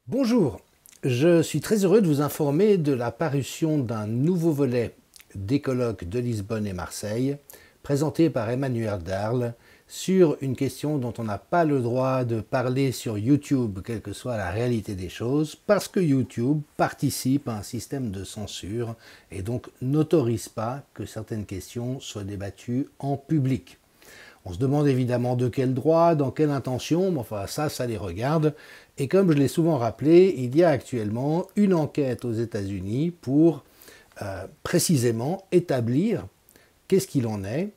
Bonjour, je suis très heureux de vous informer de la parution d'un nouveau volet des colloques de Lisbonne et Marseille, présenté par Emmanuel Darle, sur une question dont on n'a pas le droit de parler sur YouTube, quelle que soit la réalité des choses, parce que YouTube participe à un système de censure et donc n'autorise pas que certaines questions soient débattues en public. On se demande évidemment de quel droit, dans quelle intention, mais enfin ça les regarde. Et comme je l'ai souvent rappelé, il y a actuellement une enquête aux États-Unis pour précisément établir qu'est-ce qu'il en est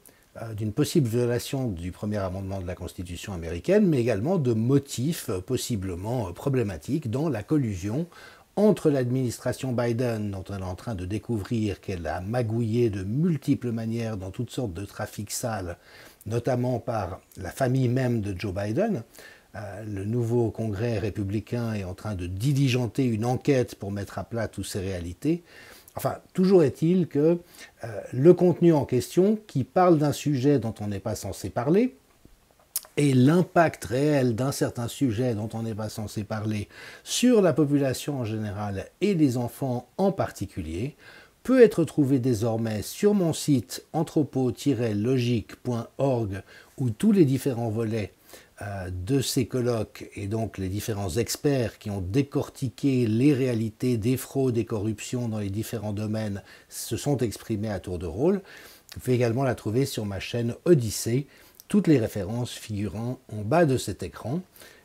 d'une possible violation du premier amendement de la Constitution américaine, mais également de motifs possiblement problématiques dans la collusion entre l'administration Biden, dont on est en train de découvrir qu'elle a magouillé de multiples manières dans toutes sortes de trafics sales, notamment par la famille même de Joe Biden. Le nouveau Congrès républicain est en train de diligenter une enquête pour mettre à plat toutes ces réalités. Enfin, toujours est-il que le contenu en question, qui parle d'un sujet dont on n'est pas censé parler, et l'impact réel d'un certain sujet dont on n'est pas censé parler sur la population en général et les enfants en particulier, peut être trouvé désormais sur mon site anthropo-logique.org où tous les différents volets de ces colloques et donc les différents experts qui ont décortiqué les réalités des fraudes et corruptions dans les différents domaines se sont exprimés à tour de rôle. Vous pouvez également la trouver sur ma chaîne Odyssée, toutes les références figurant en bas de cet écran.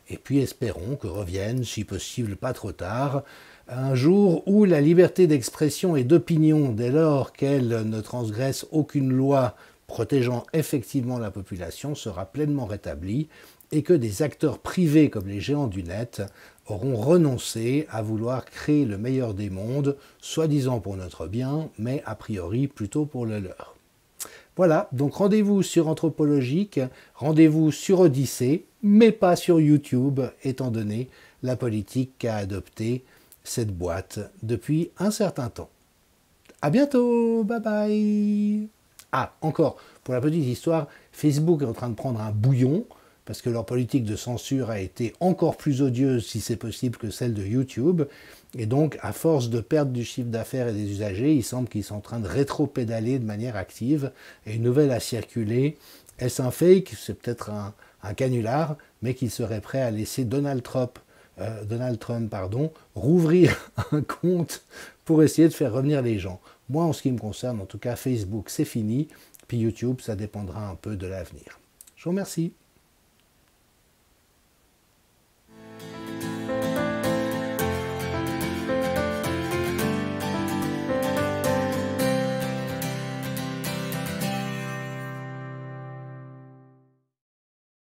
Et puis espérons que revienne, si possible pas trop tard, un jour où la liberté d'expression et d'opinion, dès lors qu'elle ne transgresse aucune loi protégeant effectivement la population, sera pleinement rétablie et que des acteurs privés comme les géants du net auront renoncé à vouloir créer le meilleur des mondes, soi-disant pour notre bien, mais a priori plutôt pour le leur. Voilà, donc rendez-vous sur Anthropologique, rendez-vous sur Odyssée, mais pas sur YouTube, étant donné la politique qu'a adoptée cette boîte depuis un certain temps. À bientôt, bye bye. Ah, encore, pour la petite histoire, Facebook est en train de prendre un bouillon, parce que leur politique de censure a été encore plus odieuse, si c'est possible, que celle de YouTube. Et donc, à force de perdre du chiffre d'affaires et des usagers, il semble qu'ils sont en train de rétro-pédaler de manière active. Et une nouvelle a circulé. Est-ce un fake? C'est peut-être un canular, mais qu'ils seraient prêts à laisser Donald Trump, rouvrir un compte pour essayer de faire revenir les gens. Moi, en ce qui me concerne, en tout cas, Facebook, c'est fini. Puis YouTube, ça dépendra un peu de l'avenir. Je vous remercie.